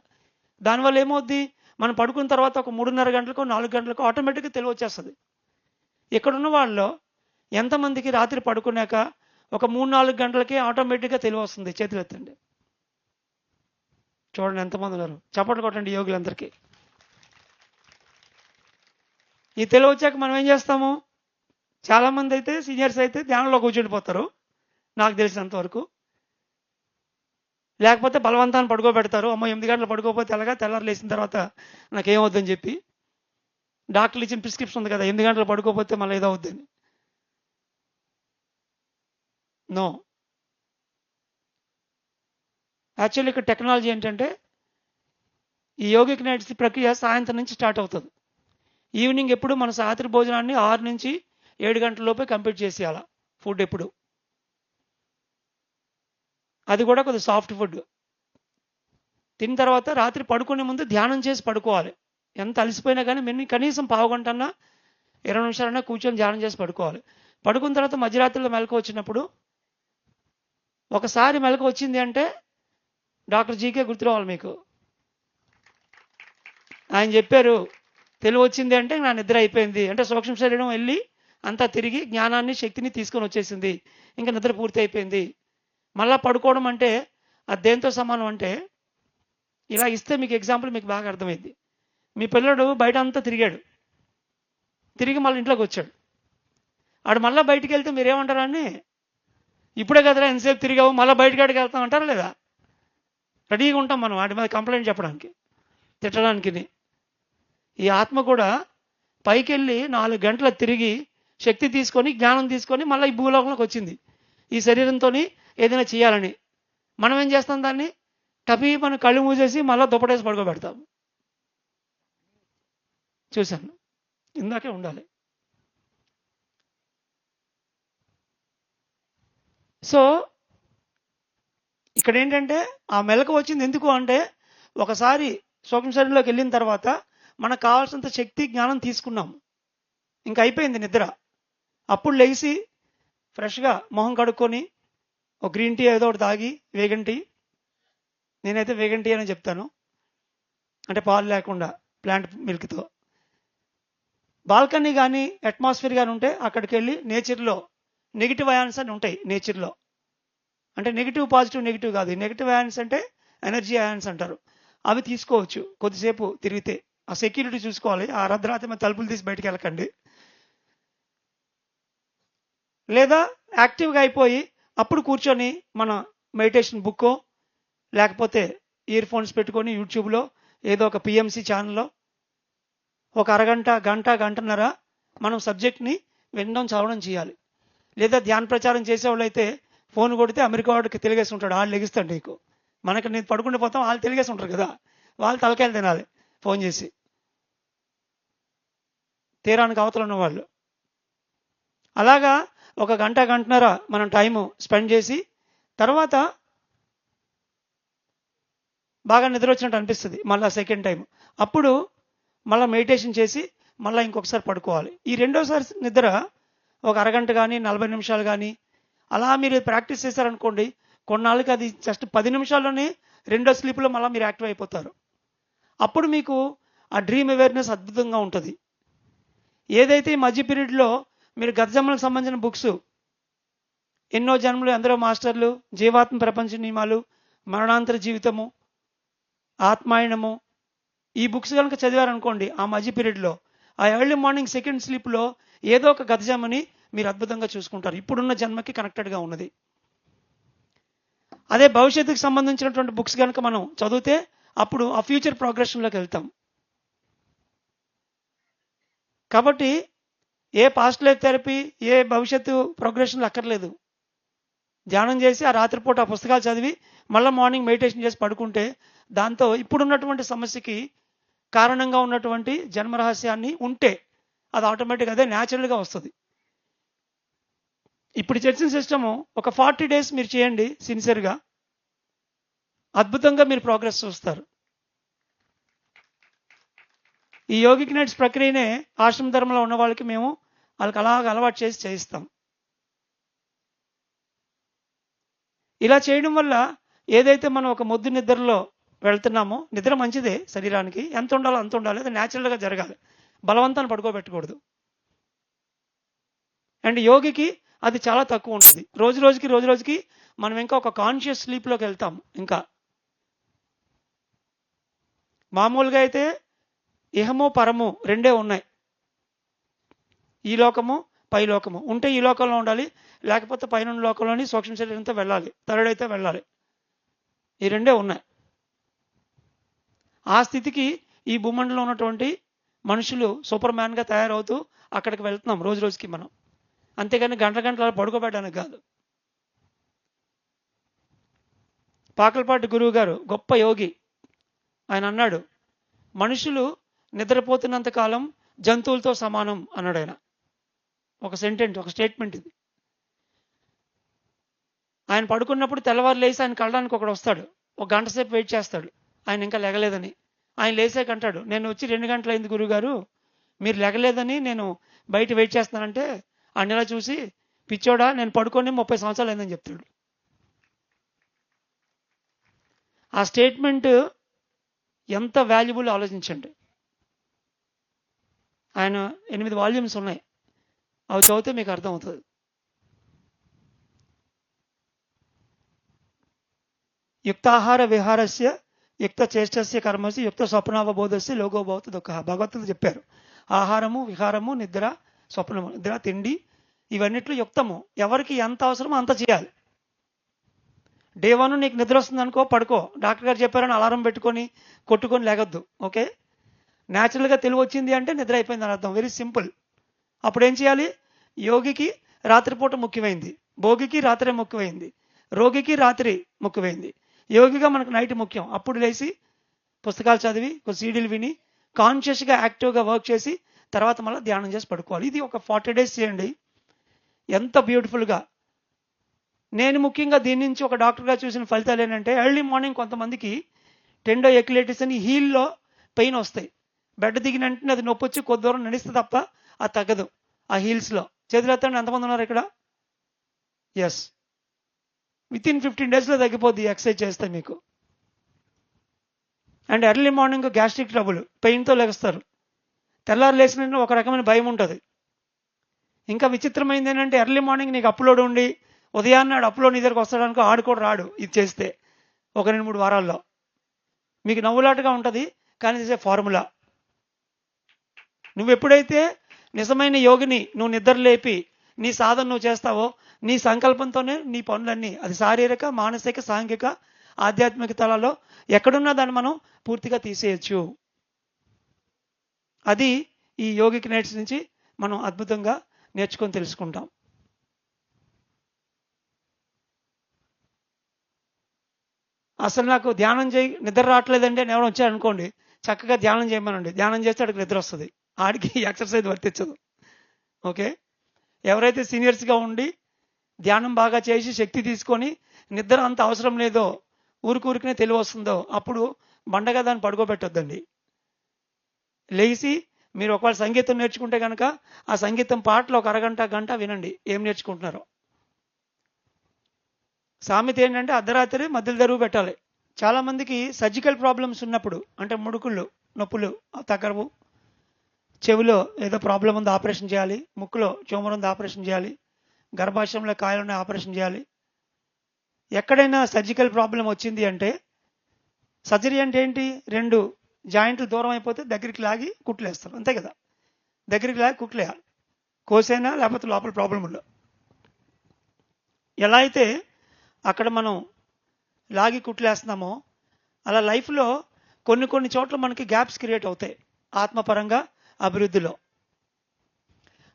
దానివల్ల ఏమవుద్ది, మనం పడుకున్న తర్వాత ఒక 3:30 గంటలకో 4 గంటలకో ఆటోమేటిక్గా తెలివి వచ్చేస్తుంది. ఇక్కడున్న వాళ్ళలో ఎంతమందికి రాత్రి పడుకున్నాక ఒక 3-4 గంటలకే ఆటోమేటిక్గా తెలివి వస్తుంది? చేతులు ఎత్తండి. చూడండి ఎంతమంది ఉన్నారు. చప్పట్లు కొట్టండి యోగులందరికీ. ఈ తెలివి వచ్చాక మనం ఏం చేస్తాము? చాలామంది అయితే సీనియర్స్ అయితే ధ్యానంలో కూర్చుండిపోతారు నాకు తెలిసినంతవరకు. లేకపోతే బలవంతాన్ని పడుకోబెడతారు. అమ్మో 8 గంటలు పడుకోకపోతే ఎలాగా, తెల్లారు లేచిన తర్వాత నాకేమవుద్దని చెప్పి డాక్టర్లు ఇచ్చిన ప్రిస్క్రిప్షన్ ఉంది కదా, 8 గంటలు పడుకోకపోతే మళ్ళీ ఏదో అవుద్దని. నో, యాక్చువల్లీ ఇక్కడ టెక్నాలజీ ఏంటంటే ఈ యోగిక్ నైట్స్ ప్రక్రియ సాయంత్రం నుంచి స్టార్ట్ అవుతుంది. ఈవినింగ్ ఎప్పుడు మన రాత్రి భోజనాన్ని 6 నుంచి 7 గంటల లోపే కంప్లీట్ చేసేయాల. ఫుడ్ ఎప్పుడు, అది కూడా కొద్దిగా సాఫ్ట్ ఫుడ్. తిన్న తర్వాత రాత్రి పడుకునే ముందు ధ్యానం చేసి పడుకోవాలి. ఎంత అలసిపోయినా కానీ కనీసం పావు గంటన్నా 20 నిమిషాలన్నా కూర్చొని ధ్యానం చేసి పడుకోవాలి. పడుకున్న తర్వాత మధ్యరాత్రిలో మెలకు వచ్చినప్పుడు, ఒకసారి మెలకు వచ్చింది అంటే డాక్టర్ జీకే గుర్తురావాలి మీకు. ఆయన చెప్పారు, తెలివి వచ్చింది అంటే నా నిద్ర అయిపోయింది అంటే సూక్ష్మ శరీరం వెళ్ళి అంతా తిరిగి జ్ఞానాన్ని శక్తిని తీసుకొని వచ్చేసింది, ఇంకా నిద్ర పూర్తి అయిపోయింది. మళ్ళా పడుకోవడం అంటే అది దేంతో సమానం అంటే, ఇలా ఇస్తే మీకు ఎగ్జాంపుల్ మీకు బాగా అర్థమైంది. మీ పిల్లడు బయట అంతా తిరిగాడు, తిరిగి మళ్ళీ ఇంట్లోకి వచ్చాడు. ఆడు మళ్ళీ బయటికి వెళ్తే మీరేమంటారని, ఇప్పుడే కదరా ఎంతసేపు తిరిగావు మళ్ళీ బయటకాడికి వెళ్తాం అంటారా లేదా? రెడీగా ఉంటాం మనం వాటి మీద కంప్లైంట్ చెప్పడానికి, తిట్టడానికి. ఈ ఆత్మ కూడా పైకి వెళ్ళి 4 గంటల తిరిగి శక్తి తీసుకొని జ్ఞానం తీసుకొని మళ్ళీ ఈ భూలోకంలోకి వచ్చింది ఈ శరీరంతో ఏదైనా చేయాలని. మనం ఏం చేస్తాం, దాన్ని టపీ మన కళ్ళు మూసేసి మళ్ళీ దుప్పటేసి పడుకోబెడతాం. చూశాను, ఇందాకే ఉండాలి. సో ఇక్కడ ఏంటంటే ఆ మెలకు వచ్చింది ఎందుకు అంటే, ఒకసారి సూక్ష్మ శరీరంలోకి వెళ్ళిన తర్వాత మనకు కావాల్సినంత శక్తి జ్ఞానం తీసుకున్నాం, ఇంకా అయిపోయింది నిద్ర. అప్పుడు లేచి ఫ్రెష్గా మొహం కడుక్కొని ఒక గ్రీన్ టీ ఏదో ఒకటి తాగి, వేగన్ టీ, నేనైతే వేగన్ టీ అని చెప్తాను, అంటే పాలు లేకుండా ప్లాంట్ మిల్క్తో. బాల్కనీ కానీ అట్మాస్ఫియర్ కానీ ఉంటే అక్కడికి వెళ్ళి నేచర్లో నెగిటివ్ అయాన్స్ అని ఉంటాయి. నేచర్లో అంటే నెగిటివ్ పాజిటివ్, నెగిటివ్ కాదు, నెగిటివ్ అయాన్స్ అంటే ఎనర్జీ అయాన్స్ అంటారు. అవి తీసుకోవచ్చు కొద్దిసేపు తిరిగితే. ఆ సెక్యూరిటీ చూసుకోవాలి, ఆ అర్ధరాత్రి మన తలుపులు తీసి బయటికి వెళ్ళకండి. లేదా యాక్టివ్గా అయిపోయి అప్పుడు కూర్చొని మన మెడిటేషన్ బుక్కో లేకపోతే ఇయర్ ఫోన్స్ పెట్టుకొని యూట్యూబ్లో ఏదో ఒక పిఎంసి ఛానల్లో ఒక అరగంట, గంటన్నర మనం సబ్జెక్ట్ని వినడం, చదవడం చేయాలి. లేదా ధ్యాన ప్రచారం చేసేవాళ్ళు అయితే ఫోన్ కొడితే అమెరికా వాడికి తెలిగేసి ఉంటాడు, వాళ్ళు లెగిస్తాడు నీకు. మనకి నేను పడుకుంటూ పోతాం, వాళ్ళు తెలిగేసి ఉంటారు కదా, వాళ్ళు తలకాయలు తినాలి ఫోన్ చేసి, తీరానికి అవతల ఉన్న వాళ్ళు. అలాగా ఒక గంటన్నర మనం టైము స్పెండ్ చేసి తర్వాత బాగా నిద్ర వచ్చినట్టు అనిపిస్తుంది మళ్ళీ సెకండ్ టైం. అప్పుడు మళ్ళీ మెడిటేషన్ చేసి మళ్ళీ ఇంకొకసారి పడుకోవాలి. ఈ రెండోసారి నిద్ర ఒక అరగంట కానీ 40 నిమిషాలు కానీ అలా మీరు ప్రాక్టీస్ చేశారనుకోండి, కొన్నాళ్ళకి అది జస్ట్ 10 నిమిషాల్లోనే రెండో స్లీప్లో మళ్ళీ మీరు యాక్టివ్ అయిపోతారు. అప్పుడు మీకు ఆ డ్రీమ్ అవేర్నెస్ అద్భుతంగా ఉంటుంది. ఏదైతే ఈ మధ్య పీరియడ్లో మీరు గత జన్మలకు సంబంధించిన బుక్స్, ఎన్నో జన్మలు, ఎందరో మాస్టర్లు, జీవాత్మ ప్రపంచ నియమాలు, మరణాంతర జీవితము, ఆత్మాయణము, ఈ బుక్స్ కనుక చదివారనుకోండి ఆ మధ్య పీరియడ్లో, ఆ ఎర్లీ మార్నింగ్ సెకండ్ స్లీప్లో ఏదో ఒక గత జన్మని మీరు అద్భుతంగా చూసుకుంటారు, ఇప్పుడున్న జన్మకి కనెక్టెడ్గా ఉన్నది. అదే భవిష్యత్తుకు సంబంధించినటువంటి బుక్స్ కనుక మనం చదివితే అప్పుడు ఆ ఫ్యూచర్ ప్రోగ్రెషన్లోకి వెళ్తాం. కాబట్టి ఏ పాస్ట్ లైఫ్ థెరపీ, ఏ భవిష్యత్తు ప్రోగ్రెషన్లు అక్కర్లేదు. ధ్యానం చేసి ఆ రాత్రిపూట ఆ పుస్తకాలు చదివి మళ్ళీ మార్నింగ్ మెడిటేషన్ చేసి పడుకుంటే దాంతో ఇప్పుడున్నటువంటి సమస్యకి కారణంగా ఉన్నటువంటి జన్మరహస్యాన్ని ఉంటే అది ఆటోమేటిక్గా అదే న్యాచురల్గా వస్తుంది. ఇప్పుడు చర్చిన సిస్టము ఒక 40 days మీరు చేయండి సిన్సియర్గా, అద్భుతంగా మీరు ప్రోగ్రెస్ చూస్తారు. ఈ యోగిక్ నైట్స్ ప్రక్రియనే ఆశ్రమ ధర్మంలో ఉన్న వాళ్ళకి మేము వాళ్ళకి అలాగ అలవాటు చేసి చేయిస్తాం. ఇలా చేయడం వల్ల ఏదైతే మనం ఒక మొద్దు నిద్రలో వెళ్తున్నామో, నిద్ర మంచిదే శరీరానికి, ఎంత ఉండాలో అంత ఉండాలి, అది న్యాచురల్గా జరగాలి, బలవంతాన్ని పడుకోబెట్టకూడదు. అండ్ యోగికి అది చాలా తక్కువ ఉంటుంది. రోజు రోజుకి మనం ఇంకా ఒక కాన్షియస్ స్లీప్లోకి వెళ్తాం. ఇంకా మామూలుగా అయితే ఇహము పరము రెండే ఉన్నాయి, ఈ లోకము పై లోకము. ఉంటే ఈ లోకంలో ఉండాలి, లేకపోతే పైన లోకంలోని సూక్ష్మ శరీరంతో వెళ్ళాలి, థర్డ్ అయితే వెళ్ళాలి. ఈ రెండే ఉన్నాయి. ఆ స్థితికి ఈ భూమండలంలో ఉన్నటువంటి మనుషులు సూపర్ మ్యాన్గా తయారవుతూ అక్కడికి వెళ్తున్నాం రోజుకి మనం. అంతేగాని గంటల పడుకోబెట్టడానికి కాదు. పాకలపాటి గురువు గారు గొప్ప యోగి, ఆయన అన్నాడు, మనుషులు నిద్రపోతున్నంత కాలం జంతువులతో సమానం అన్నాడు ఆయన. ఒక స్టేట్మెంట్ ఇది. ఆయన పడుకున్నప్పుడు తెల్లవారు లేచి ఆయన కళ్ళడానికి ఒకడు వస్తాడు, ఒక గంట సేపు వెయిట్ చేస్తాడు, ఆయన ఇంకా లెగలేదని. ఆయన లేసాక అంటాడు, నేను వచ్చి 2 గంటలైంది గురువుగారు, మీరు లెగలేదని నేను బయట వెయిట్ చేస్తున్నానంటే ఆయన ఇలా చూసి, పిచ్చోడా, నేను పడుకొని 30 సంవత్సరాలు అయిందని చెప్తాడు. ఆ స్టేట్మెంట్ ఎంత వాల్యుబుల్ ఆలోచించండి. ఆయన 8 వాల్యూమ్స్ ఉన్నాయి, అవి చదివితే మీకు అర్థమవుతుంది. యుక్తాహార విహారస్య యుక్త చేష్టస్య కర్మస్య యుక్త స్వప్నావబోధస్య లోగోభవత దుఃఖ. భగవత్తులు చెప్పారు, ఆహారము, విహారము, నిద్ర, స్వప్నము, నిద్ర, తిండి, ఇవన్నిట్లో యుక్తము. ఎవరికి ఎంత అవసరమో అంత చేయాలి. డే 1 నీకు నిద్ర వస్తుంది అనుకో, పడుకో, డాక్టర్ గారు చెప్పారని అలారం పెట్టుకొని కొట్టుకొని లేగొద్దు. ఓకే, న్యాచురల్గా తెలివి వచ్చింది అంటే నిద్ర అయిపోయింది అని అర్థం. Very simple. అప్పుడు ఏం చేయాలి? యోగికి రాత్రిపూట ముఖ్యమైంది, భోగికి రాత్రే ముఖ్యమైంది, రోగికి రాత్రి ముఖ్యమైంది, యోగిగా మనకు నైట్ ముఖ్యం. అప్పుడు లేచి పుస్తకాలు చదివి, ఒక సీడీలు విని, కాన్షియస్గా యాక్టివ్గా వర్క్ చేసి తర్వాత మళ్ళీ ధ్యానం చేసి పడుకోవాలి. ఇది ఒక 40 days చేయండి, ఎంత బ్యూటిఫుల్గా. నేను ముఖ్యంగా దీని నుంచి ఒక డాక్టర్గా చూసిన ఫలితాలు ఏంటంటే, ఎర్లీ మార్నింగ్ కొంతమందికి టెండో ఎక్యులేటిస్ అని హీల్లో పెయిన్ వస్తాయి. బెడ్ దిగిన వెంటనే అది నొప్పి వచ్చి కొద్ది దూరం నడిస్తే తప్ప అది తగ్గదు. ఆ హీల్స్లో చేతులు ఎత్తండి, ఎంతమంది ఉన్నారు ఇక్కడ? ఎస్, వితిన్ 15 daysలో తగ్గిపోద్ది ఎక్సర్సైజ్ చేస్తే మీకు. And early morning gastric trouble, పెయిన్తో లెగస్తారు, తెల్లారు లేచిన ఒక రకమైన భయం ఉంటుంది. ఇంకా విచిత్రమైంది ఏంటంటే, ఎర్లీ మార్నింగ్ నీకు అప్లోడ్ ఉండి ఉదయాన్నే అప్లోడ్ నీ దగ్గరకు వస్తాడనుకో, ఆడు కూడా రాడు ఇది చేస్తే. ఒక 2-3 వారాల్లో మీకు నవ్వులాటగా ఉంటుంది, కానీ ఇది ఫార్ములా. నువ్వు ఎప్పుడైతే నిజమైన యోగిని నువ్వు నిద్ర లేపి నీ సాధన నువ్వు చేస్తావో, నీ సంకల్పంతోనే నీ పనులన్నీ, అది శారీరక, మానసిక, సాంఘిక, ఆధ్యాత్మిక తలాల్లో ఎక్కడున్నా దాన్ని మనం పూర్తిగా తీసేయచ్చు. అది ఈ యోగిక్ నైట్స్ నుంచి మనం అద్భుతంగా నేర్చుకొని తెలుసుకుంటాం. అసలు నాకు ధ్యానం చేయి, నిద్ర రావట్లేదంటే నేను ఎవరు వచ్చారనుకోండి, చక్కగా ధ్యానం చేయమనండి, ధ్యానం చేస్తే ఆడికి నిద్ర వస్తుంది, ఆడికి ఎక్సర్సైజ్ వర్తించదు. ఓకే, ఎవరైతే సీనియర్స్గా ఉండి ధ్యానం బాగా చేసి శక్తి తీసుకొని నిద్ర అంత అవసరం లేదో, ఊరికనే తెలివి వస్తుందో, అప్పుడు బండగా దాన్ని పడుకోబెట్టొద్దండి. లేచి మీరు ఒకవేళ సంగీతం నేర్చుకుంటే కనుక ఆ సంగీతం పాటలు ఒక అరగంట గంట వినండి, ఏం నేర్చుకుంటున్నారో. సామెత ఏంటంటే, అర్ధరాత్రి మధ్యలో దరువు పెట్టాలి. చాలామందికి సర్జికల్ ప్రాబ్లమ్స్ ఉన్నప్పుడు, అంటే ముడుకుళ్ళు నొప్పులు తగ్గవు, చెవిలో ఏదో ప్రాబ్లం ఉంది ఆపరేషన్ చేయాలి, ముక్కులో చోమరు ఉంది ఆపరేషన్ చేయాలి, గర్భాశయంలో కాయలున్న ఆపరేషన్ చేయాలి. ఎక్కడైనా సర్జికల్ ప్రాబ్లం వచ్చింది అంటే, సర్జరీ అంటే ఏంటి? 2 జాయింట్లు దూరం అయిపోతే దగ్గరికి లాగి కుట్లేస్తారు, అంతే కదా. దగ్గరికి లాగి కుట్లేయాలి, కోసైనా లేకపోతే లోపల ప్రాబ్లం ఉండ. ఎలా అయితే అక్కడ మనం లాగి కుట్లేస్తున్నామో, అలా లైఫ్లో కొన్ని చోట్ల మనకి గ్యాప్స్ క్రియేట్ అవుతాయి ఆత్మపరంగా అభివృద్ధిలో.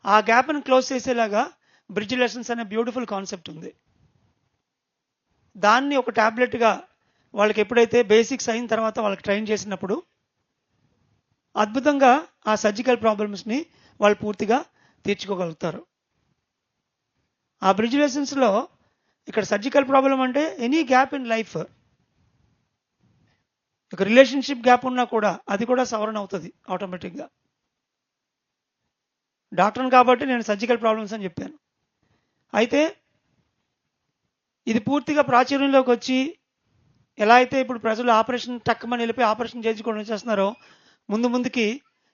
ఆ గ్యాప్ని క్లోజ్ చేసేలాగా బ్రిడ్జ్ లెసన్స్ అనే బ్యూటిఫుల్ కాన్సెప్ట్ ఉంది. దాన్ని ఒక ట్యాబ్లెట్గా వాళ్ళకి ఎప్పుడైతే బేసిక్స్ అయిన తర్వాత వాళ్ళకి ట్రైన్ చేసినప్పుడు అద్భుతంగా ఆ సర్జికల్ ప్రాబ్లమ్స్ని వాళ్ళు పూర్తిగా తీర్చుకోగలుగుతారు. ఆ బ్రిడ్జ్ లెసన్స్లో ఇక్కడ సర్జికల్ ప్రాబ్లం అంటే ఎనీ గ్యాప్ ఇన్ లైఫ్, ఒక రిలేషన్షిప్ గ్యాప్ ఉన్నా కూడా అది కూడా సవరణ అవుతుంది ఆటోమేటిక్గా. డాక్టర్ని కాబట్టి నేను సర్జికల్ ప్రాబ్లమ్స్ అని చెప్పాను. అయితే ఇది పూర్తిగా ప్రాచుర్యంలోకి వచ్చి ఎలా అయితే ఇప్పుడు ప్రజలు ఆపరేషన్ టక్కమని వెళ్ళిపోయి ఆపరేషన్ చేయించుకొని వచ్చేస్తున్నారో, ముందుకి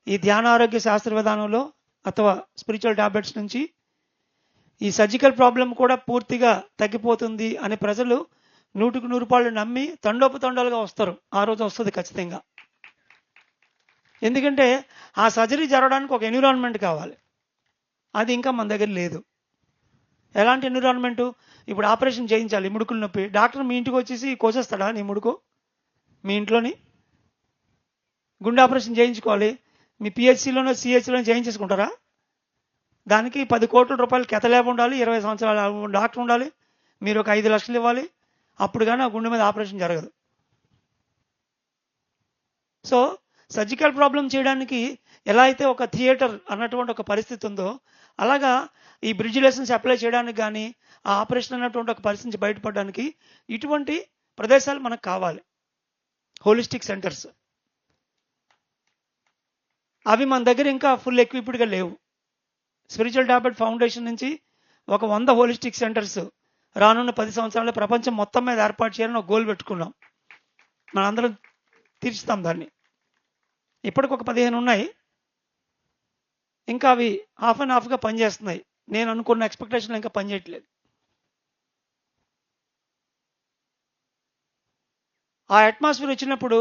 ఈ ధ్యాన ఆరోగ్య శాస్త్ర విధానంలో అథవా స్పిరిచువల్ టాబ్లెట్స్ నుంచి ఈ సర్జికల్ ప్రాబ్లం కూడా పూర్తిగా తగ్గిపోతుంది అని ప్రజలు 100% నమ్మి తండోపతండాలుగా వస్తారు. ఆ రోజు వస్తుంది ఖచ్చితంగా. ఎందుకంటే ఆ సర్జరీ జరగడానికి ఒక ఎన్విరాన్మెంట్ కావాలి. అది ఇంకా మన దగ్గర లేదు. ఎలాంటి ఎన్విరాన్మెంట్? ఇప్పుడు ఆపరేషన్ చేయించాలి, ముడుకులు నొప్పి. డాక్టర్ మీ ఇంటికి వచ్చేసి కోసేస్తాడా నీ ముడుకు? మీ ఇంట్లోని గుండె ఆపరేషన్ చేయించుకోవాలి, మీ పిహెచ్సిలోనో సిహెచ్లోనో చేయించేసుకుంటారా? దానికి 10 కోట్ల రూపాయలు కెతలేబ ఉండాలి, 20 సంవత్సరాల డాక్టర్ ఉండాలి, మీరు ఒక 5 లక్షలు ఇవ్వాలి. అప్పుడు కానీ ఆ గుండె మీద ఆపరేషన్ జరగదు. సో సర్జికల్ ప్రాబ్లం చేయడానికి ఎలా అయితే ఒక థియేటర్ అన్నటువంటి ఒక పరిస్థితి ఉందో, అలాగా ఈ బ్రిడ్జ్ లెసన్స్ అప్లై చేయడానికి కానీ, ఆ ఆపరేషన్ అన్నటువంటి ఒక పరిస్థితి నుంచి బయటపడడానికి ఇటువంటి ప్రదేశాలు మనకు కావాలి, హోలిస్టిక్ సెంటర్స్. అవి మన దగ్గర ఇంకా ఫుల్ ఎక్విప్డ్గా లేవు. స్పిరిచువల్ టాబ్లెట్ ఫౌండేషన్ నుంచి ఒక 100 హోలిస్టిక్ సెంటర్స్ రానున్న 10 సంవత్సరాల్లో ప్రపంచం మొత్తం మీద ఏర్పాటు చేయాలని ఒక గోల్ పెట్టుకున్నాం. మనందరం తీర్చుతాం దాన్ని. ఇప్పటికి ఒక 15 ఉన్నాయి. ఇంకా అవి హాఫ్ అండ్ హాఫ్గా పనిచేస్తున్నాయి. నేను అనుకున్న ఎక్స్పెక్టేషన్లు ఇంకా పనిచేయట్లేదు. ఆ అట్మాస్ఫియర్ వచ్చినప్పుడు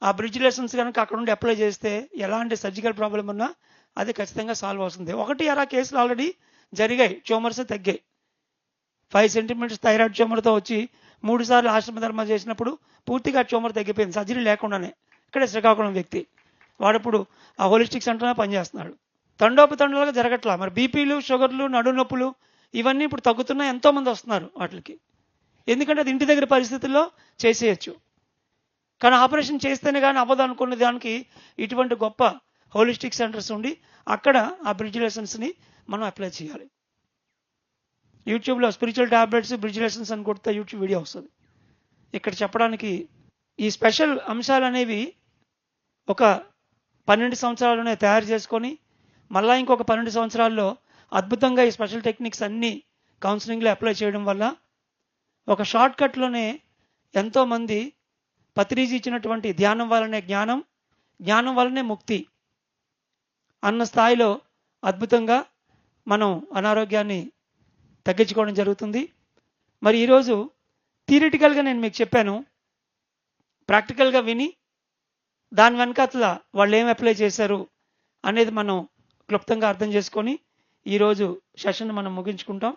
ఆ బ్రిడ్జ్ లెసన్స్ కనుక అక్కడ నుండి అప్లై చేస్తే ఎలాంటి సర్జికల్ ప్రాబ్లం ఉన్నా అది ఖచ్చితంగా సాల్వ్ అవుతుంది. 1 కేసులు ఆల్రెడీ జరిగాయి, ట్యూమర్స్ తగ్గాయి. 5 సెంటీమీటర్స్ థైరాయిడ్ ట్యూమర్తో వచ్చి 3 సార్లు ఆశ్రమ ధర్మ చేసినప్పుడు పూర్తిగా ట్యూమర్ తగ్గిపోయింది, సర్జరీ లేకుండానే. ఇక్కడే శ్రీకాకుళం వ్యక్తి, వాడప్పుడు ఆ హోలిస్టిక్ సెంటర్లో పనిచేస్తున్నాడు. తండోపతండాలుగా జరగట్లా. మరి బీపీలు, షుగర్లు, నడు నొప్పులు ఇవన్నీ ఇప్పుడు తగ్గుతున్నాయి. ఎంతోమంది వస్తున్నారు వాటికి. ఎందుకంటే అది ఇంటి దగ్గర పరిస్థితుల్లో చేసేయచ్చు. కానీ ఆపరేషన్ చేస్తేనే కానీ అవ్వదు అనుకున్న దానికి ఇటువంటి గొప్ప హోలిస్టిక్ సెంటర్స్ ఉండి అక్కడ ఆ బ్రిడ్జ్ లెసన్స్ని మనం అప్లై చేయాలి. యూట్యూబ్లో స్పిరిచువల్ టాబ్లెట్స్ బ్రిడ్జ్ లెసన్స్ అని కొడితే యూట్యూబ్ వీడియో వస్తుంది. ఇక్కడ చెప్పడానికి ఈ స్పెషల్ అంశాలు అనేవి ఒక 12 సంవత్సరాల్లోనే తయారు చేసుకొని మళ్ళీ ఇంకొక 12 సంవత్సరాల్లో అద్భుతంగా ఈ స్పెషల్ టెక్నిక్స్ అన్నీ కౌన్సిలింగ్లో అప్లై చేయడం వల్ల ఒక షార్ట్ కట్లోనే ఎంతోమంది పత్రిజీ ఇచ్చినటువంటి ధ్యానం వల్లనే జ్ఞానం, జ్ఞానం వల్లనే ముక్తి అన్న స్థాయిలో అద్భుతంగా మనం అనారోగ్యాన్ని తగ్గించుకోవడం జరుగుతుంది. మరి ఈరోజు థియరిటికల్గా నేను మీకు చెప్పాను, ప్రాక్టికల్గా విని దాని వెనకాతల వాళ్ళు ఏం అప్లై చేశారు అనేది మనం క్లుప్తంగా అర్థం చేసుకొని ఈరోజు సెషన్ మనం ముగించుకుంటాం.